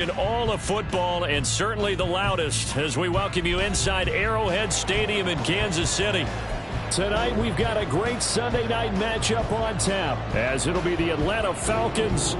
In all of football, and certainly the loudest, as we welcome you inside Arrowhead Stadium in Kansas City. Tonight, we've got a great Sunday night matchup on tap, as it'll be the Atlanta Falcons.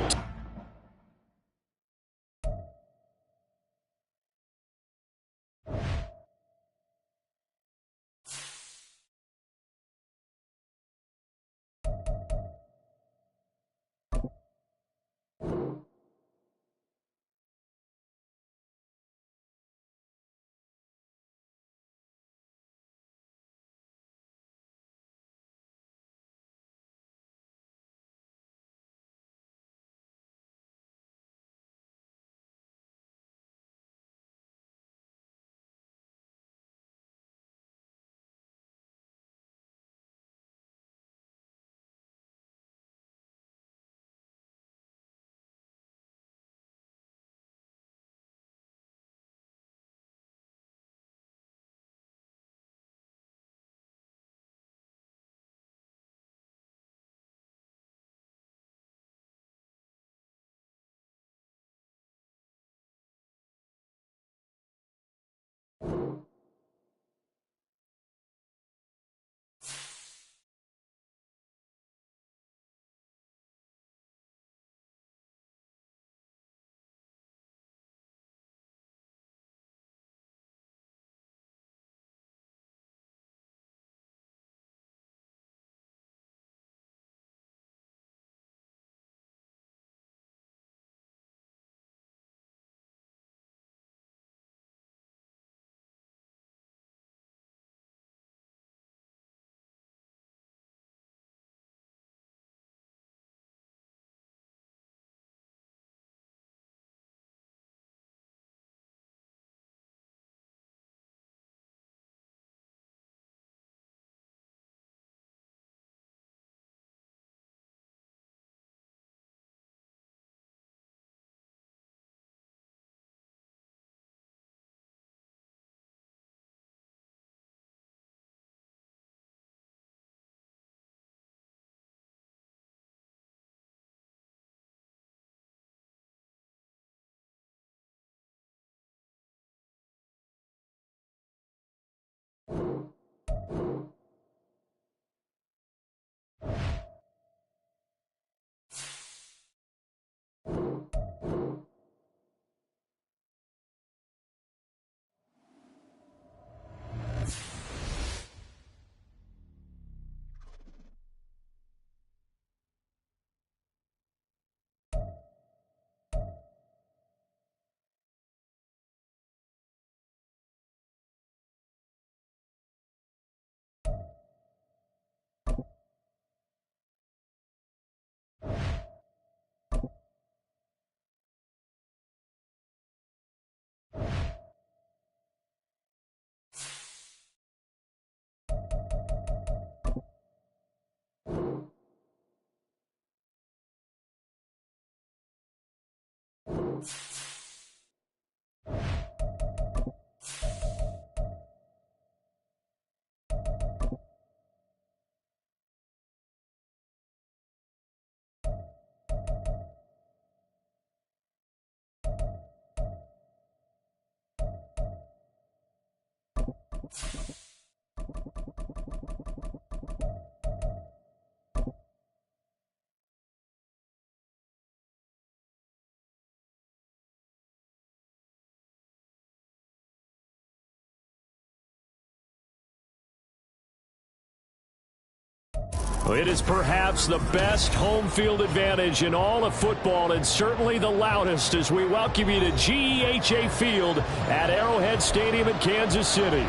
It is perhaps the best home field advantage in all of football, and certainly the loudest, as we welcome you to GEHA Field at Arrowhead Stadium in Kansas City.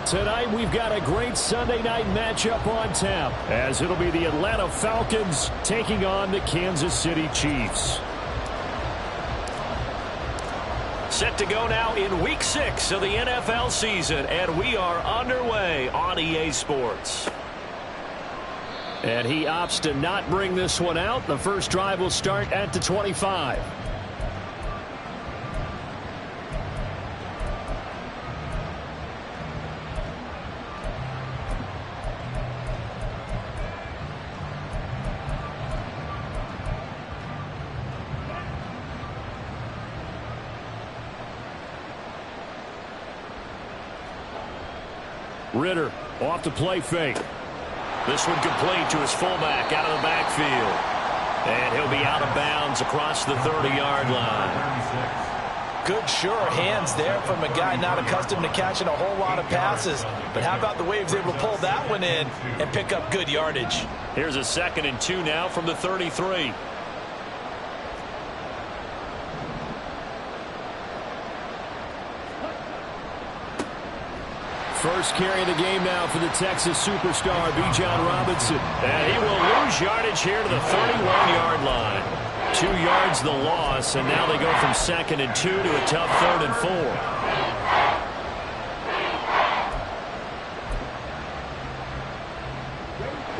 Tonight, we've got a great Sunday night matchup on tap, as it'll be the Atlanta Falcons taking on the Kansas City Chiefs. Set to go now in Week 6 of the NFL season, and we are underway on EA Sports. And he opts to not bring this one out. The first drive will start at the 25. Ritter off the play fake. This one complete to his fullback out of the backfield. And he'll be out of bounds across the 30-yard line. Good, sure hands there from a guy not accustomed to catching a whole lot of passes. But how about the way he was able to pull that one in and pick up good yardage? Here's a 2nd and 2 now from the 33. First carry of the game now for the Texas superstar, Bijan Robinson. And he will lose yardage here to the 31-yard line. 2 yards the loss, and now they go from 2nd and 2 to a tough 3rd and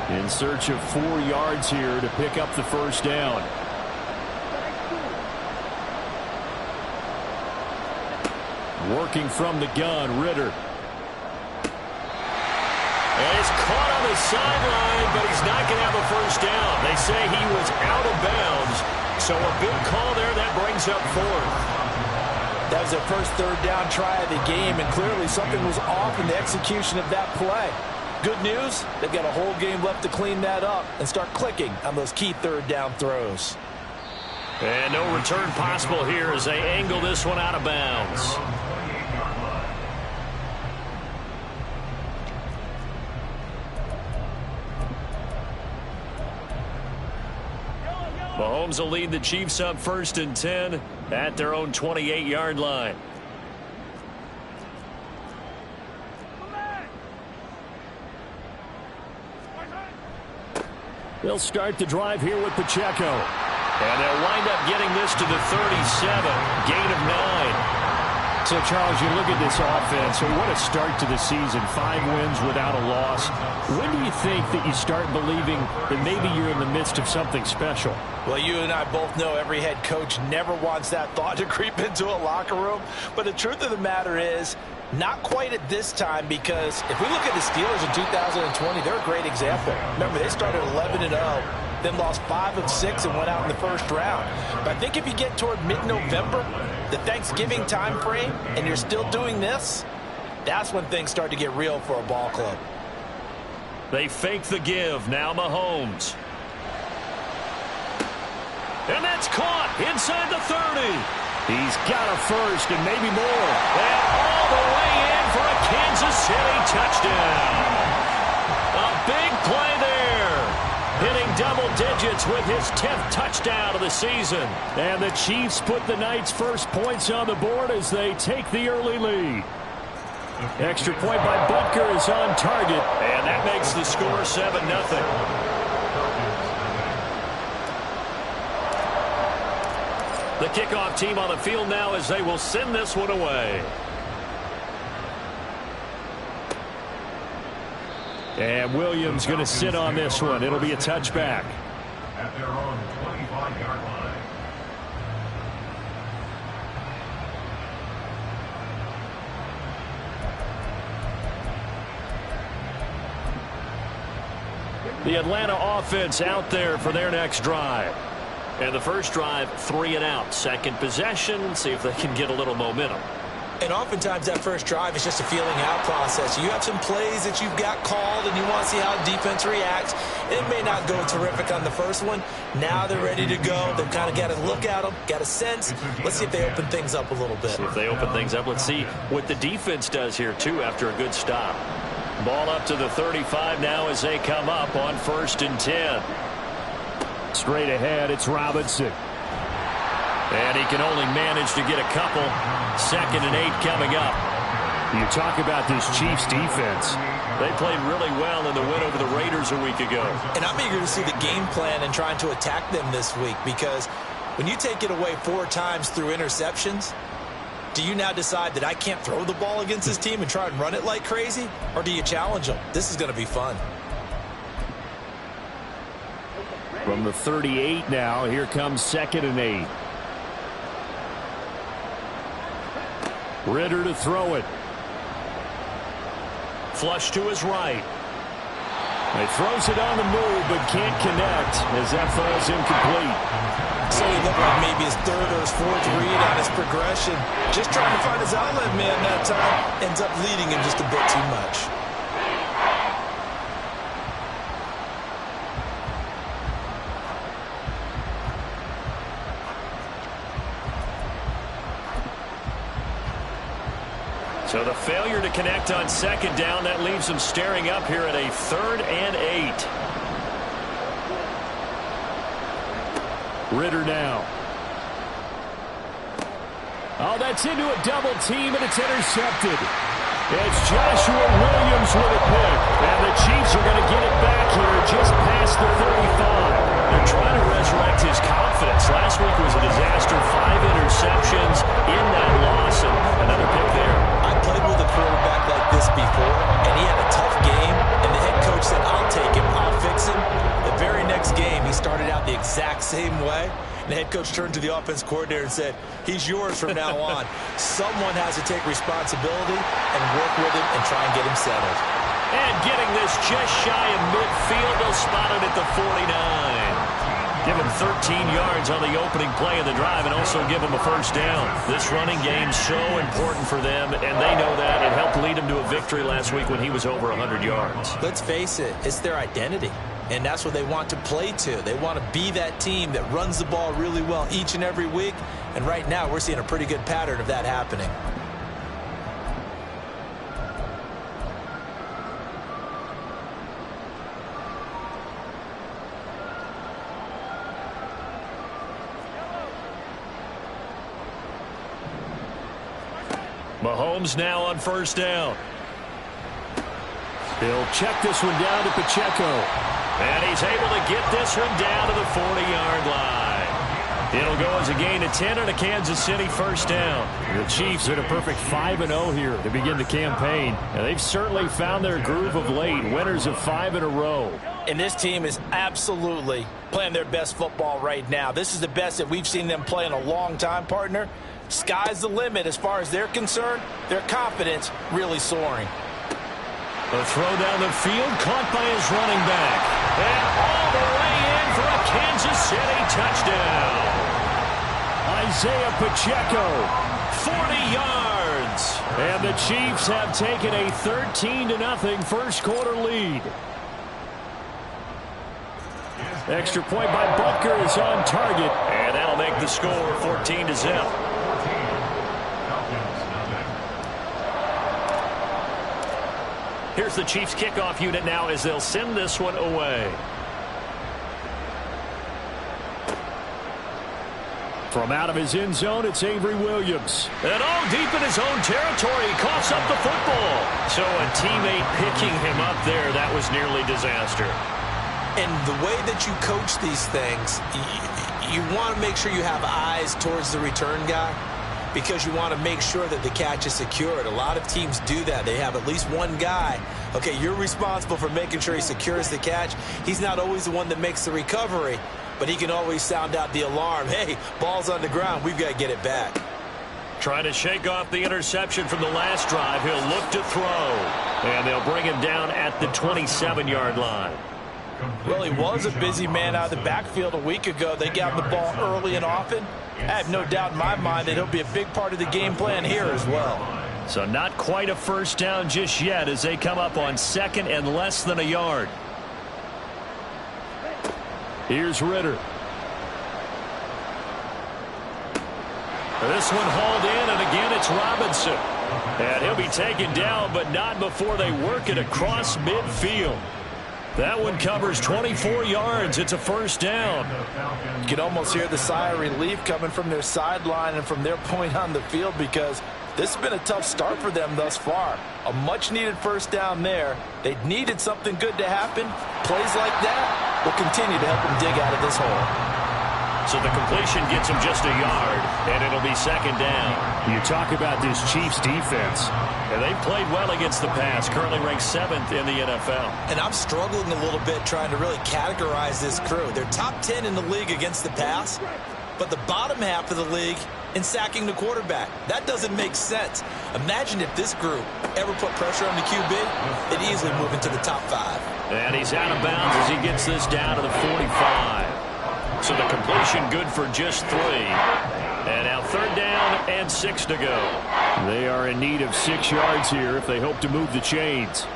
4. In search of 4 yards here to pick up the first down. Working from the gun, Ritter. And it's caught on the sideline, but he's not going to have a first down. They say he was out of bounds. So a big call there that brings up 4th. That was their first 3rd down try of the game, and clearly something was off in the execution of that play. Good news, they've got a whole game left to clean that up and start clicking on those key 3rd down throws. And no return possible here as they angle this one out of bounds. Mahomes will lead the Chiefs up 1st and 10 at their own 28-yard line. They'll start the drive here with Pacheco. And they'll wind up getting this to the 37, gain of 9. So, Charles, you look at this offense, and what a start to the season. 5 wins without a loss. When do you think that you start believing that maybe you're in the midst of something special? Well, you and I both know every head coach never wants that thought to creep into a locker room. But the truth of the matter is, not quite at this time, because if we look at the Steelers in 2020, they're a great example. Remember, they started 11-0. Then lost 5 of 6 and went out in the first round. But I think if you get toward mid-November, the Thanksgiving time frame, and you're still doing this, that's when things start to get real for a ball club. They fake the give. Now Mahomes. And that's caught inside the 30. He's got a first and maybe more. And all the way in for a Kansas City touchdown. A big play there. Hitting double digits with his 10th touchdown of the season. And the Chiefs put the Knights' first points on the board as they take the early lead. Extra point by Butker is on target. And that makes the score 7-0. The kickoff team on the field now as they will send this one away. And Williams going to sit on this one. It'll be a touchback. At their own 25-yard line. The Atlanta offense out there for their next drive. And the first drive, 3 and out. Second possession, see if they can get a little momentum. And oftentimes that first drive is just a feeling out process. You have some plays that you've got called and you want to see how defense reacts. It may not go terrific on the first one. Now they're ready to go. They've kind of got to look at them, got a sense. Let's see if they open things up a little bit. See if they open things up. Let's see what the defense does here, too, after a good stop. Ball up to the 35 now as they come up on 1st and 10. Straight ahead, it's Robinson. And he can only manage to get a couple. 2nd and 8 coming up. You talk about this Chiefs defense. They played really well in the win over the Raiders a week ago. And I'm eager to see the game plan and trying to attack them this week, because when you take it away 4 times through interceptions, do you now decide that I can't throw the ball against this team and try and run it like crazy? Or do you challenge them? This is going to be fun. From the 38 now, here comes 2nd and 8. Ritter to throw it. Flush to his right. He throws it on the move, but can't connect as that falls incomplete. So he looked like maybe his 3rd or his 4th read on his progression. Just trying to find his outlet man that time. Ends up leading him just a bit too much. So the failure to connect on second down, that leaves them staring up here at a 3rd and 8. Ritter now. Oh, that's into a double team, and it's intercepted. It's Joshua Williams with a pick. And the Chiefs are going to get it back here just past the 35. They're trying to resurrect his confidence. Last week was a disaster. 5 interceptions in that loss, and another pick there. I played with a quarterback like this before, and he had a tough game, and the head coach said, I'll take him, I'll fix him. The very next game, he started out the exact same way. And the head coach turned to the offense coordinator and said, he's yours from now on. Someone has to take responsibility and work with him and try and get him settled. And getting this just shy of midfield, they'll spot it at the 49. Give him 13 yards on the opening play of the drive and also give him a first down. This running game's so important for them, and they know that. It helped lead them to a victory last week when he was over 100 yards. Let's face it, it's their identity. And that's what they want to play to. They want to be that team that runs the ball really well each and every week. And right now, we're seeing a pretty good pattern of that happening. Mahomes now on first down. He'll check this one down to Pacheco. And he's able to get this one down to the 40-yard line. It'll go as a gain of 10 and a Kansas City first down. The Chiefs are a perfect 5-0 here to begin the campaign. And they've certainly found their groove of late. Winners of 5 in a row. And this team is absolutely playing their best football right now. This is the best that we've seen them play in a long time, partner. Sky's the limit as far as they're concerned. Their confidence really soaring. A throw down the field, caught by his running back. And all the way in for a Kansas City touchdown. Isaiah Pacheco. 40 yards. And the Chiefs have taken a 13-0 first quarter lead. Extra point by Butker is on target. And that'll make the score 14-0. Here's the Chiefs kickoff unit now as they'll send this one away. From out of his end zone, it's Avery Williams. And all deep in his own territory, he coughs up the football. So a teammate picking him up there, that was nearly disaster. And the way that you coach these things, you want to make sure you have eyes towards the return guy, because you want to make sure that the catch is secured. A lot of teams do that. They have at least one guy. Okay, you're responsible for making sure he secures the catch. He's not always the one that makes the recovery, but he can always sound out the alarm. Hey, ball's on the ground. We've got to get it back. Trying to shake off the interception from the last drive. He'll look to throw. And they'll bring him down at the 27-yard line. Well, he was a busy man out of the backfield a week ago. They got the ball early and often. I have no doubt in my mind that he'll be a big part of the game plan here as well. So not quite a first down just yet as they come up on second and less than a yard. Here's Ritter. This one hauled in, and again it's Robinson. And he'll be taken down, but not before they work it across midfield. That one covers 24 yards. It's a first down. You can almost hear the sigh of relief coming from their sideline and from their point on the field, because this has been a tough start for them thus far. A much-needed first down there. They needed something good to happen. Plays like that will continue to help them dig out of this hole. So the completion gets them just a yard, and it'll be second down. You talk about this Chiefs defense. And they've played well against the pass, currently ranked 7th in the NFL. And I'm struggling a little bit trying to really categorize this crew. They're top 10 in the league against the pass, but the bottom half of the league in sacking the quarterback. That doesn't make sense. Imagine if this group ever put pressure on the QB, they'd easily move into the top 5. And he's out of bounds as he gets this down to the 45. So the completion good for just 3. And now third down and 6 to go. They are in need of 6 yards here if they hope to move the chains.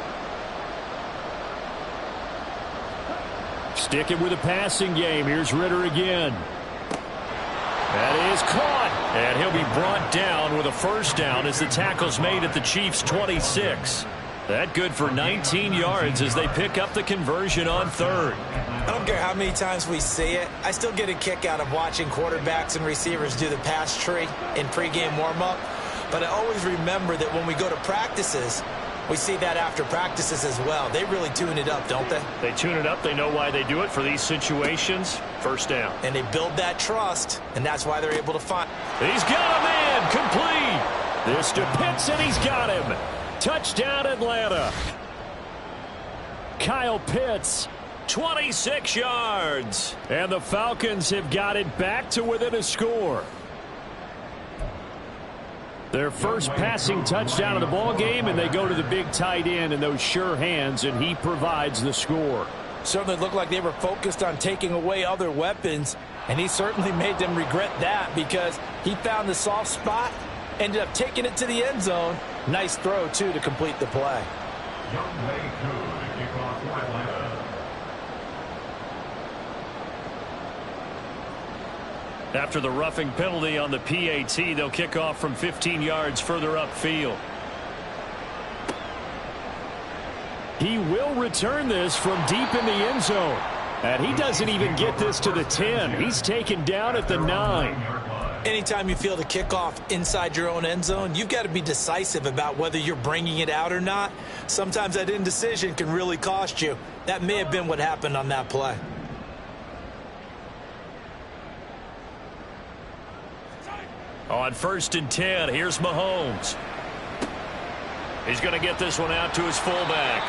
Sticking with a passing game. Here's Ritter again. That is caught. And he'll be brought down with a first down as the tackle's made at the Chiefs' 26. That good for 19 yards as they pick up the conversion on third. I don't care how many times we see it. I still get a kick out of watching quarterbacks and receivers do the pass tree in pregame warm-up. But I always remember that when we go to practices, we see that after practices as well. They really tune it up, don't they? They tune it up. They know why they do it for these situations. First down. And they build that trust, and that's why they're able to find. He's got a man. Complete. This to Pitts, and he's got him. Touchdown, Atlanta. Kyle Pitts. 26 yards. And the Falcons have got it back to within a score. Their first passing touchdown of the ball game, and they go to the big tight end in those sure hands, and he provides the score. Certainly looked like they were focused on taking away other weapons, and he certainly made them regret that because he found the soft spot, ended up taking it to the end zone. Nice throw, too, to complete the play. After the roughing penalty on the PAT, they'll kick off from 15 yards further upfield. He will return this from deep in the end zone. And he doesn't even get this to the 10. He's taken down at the 9. Anytime you feel the kickoff inside your own end zone, you've got to be decisive about whether you're bringing it out or not. Sometimes that indecision can really cost you. That may have been what happened on that play. On 1st and 10, here's Mahomes. He's going to get this one out to his fullback.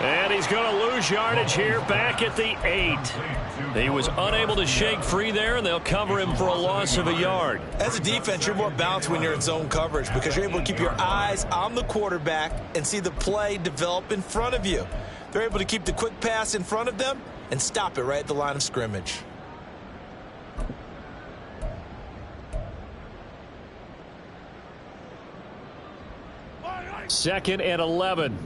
And he's going to lose yardage here back at the 8. He was unable to shake free there, and they'll cover him for a loss of a yard. As a defense, you're more balanced when you're in zone coverage because you're able to keep your eyes on the quarterback and see the play develop in front of you. They're able to keep the quick pass in front of them and stop it right at the line of scrimmage. Second and 11.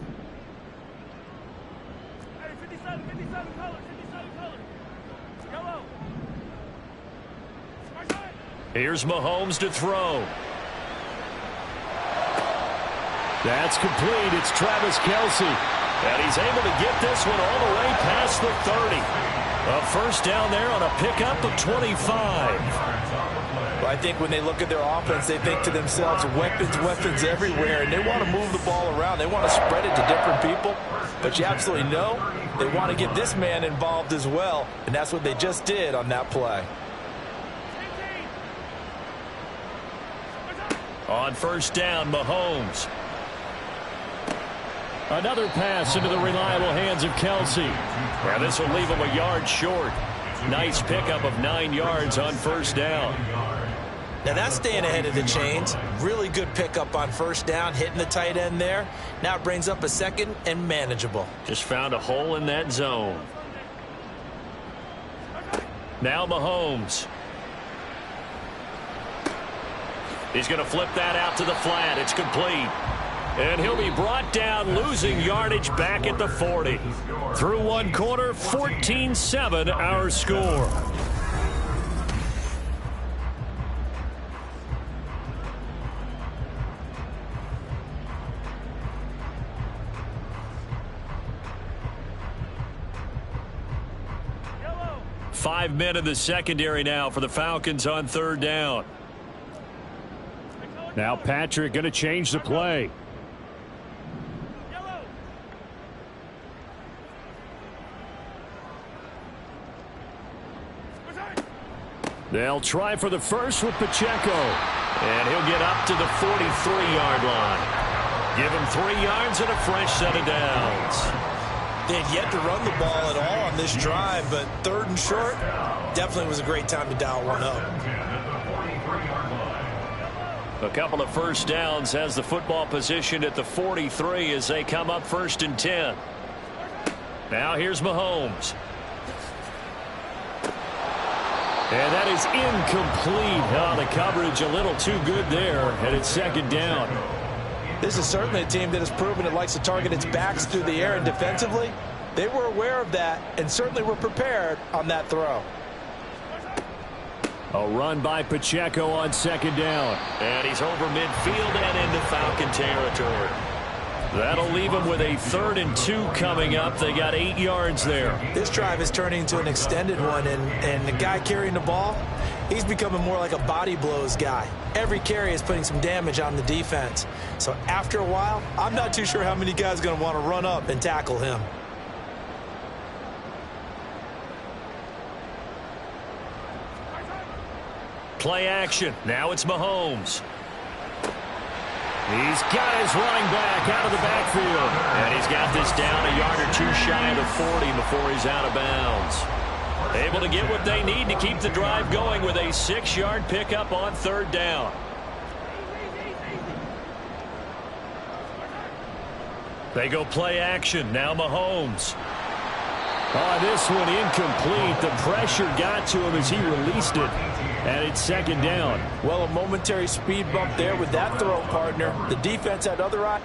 Here's Mahomes to throw. That's complete. It's Travis Kelce. And he's able to get this one all the way past the 30. A first down there on a pickup of 25. I think when they look at their offense, they think to themselves, weapons everywhere, and they want to move the ball around. They want to spread it to different people, but you absolutely know they want to get this man involved as well, and that's what they just did on that play. On first down, Mahomes. Another pass into the reliable hands of Kelce. Now this will leave him a yard short. Nice pickup of 9 yards on first down. Now that's staying ahead of the chains. Really good pickup on first down, hitting the tight end there. Now it brings up a second and manageable. Just found a hole in that zone. Now Mahomes. He's going to flip that out to the flat. It's complete. And he'll be brought down, losing yardage back at the 40. Through one quarter, 14-7 our score. Five men in the secondary now for the Falcons on third down. Now Patrick going to change the play. They'll try for the first with Pacheco. And he'll get up to the 43-yard line. Give him 3 yards and a fresh set of downs. They had yet to run the ball at all on this drive, but third and short definitely was a great time to dial one up. A couple of first downs has the football positioned at the 43 as they come up 1st and 10. Now here's Mahomes. And that is incomplete. Oh, the coverage a little too good there, and it's second down. This is certainly a team that has proven it likes to target its backs through the air, and defensively, they were aware of that and certainly were prepared on that throw. A run by Pacheco on second down. And he's over midfield and into Falcon territory. That'll leave them with a 3rd and 2 coming up. They got 8 yards there. This drive is turning into an extended one, and the guy carrying the ball, he's becoming more like a body blows guy. Every carry is putting some damage on the defense. So after a while, I'm not too sure how many guys are going to want to run up and tackle him. Play action. Now it's Mahomes. He's got his running back out of the backfield. And he's got this down a yard or 2 shy of the 40 before he's out of bounds. Able to get what they need to keep the drive going with a 6-yard pickup on 3rd down. They go play action. Now Mahomes. Oh, this one incomplete. The pressure got to him as he released it. And it's 2nd down. Well, a momentary speed bump there with that throw, partner. The defense had other eyes.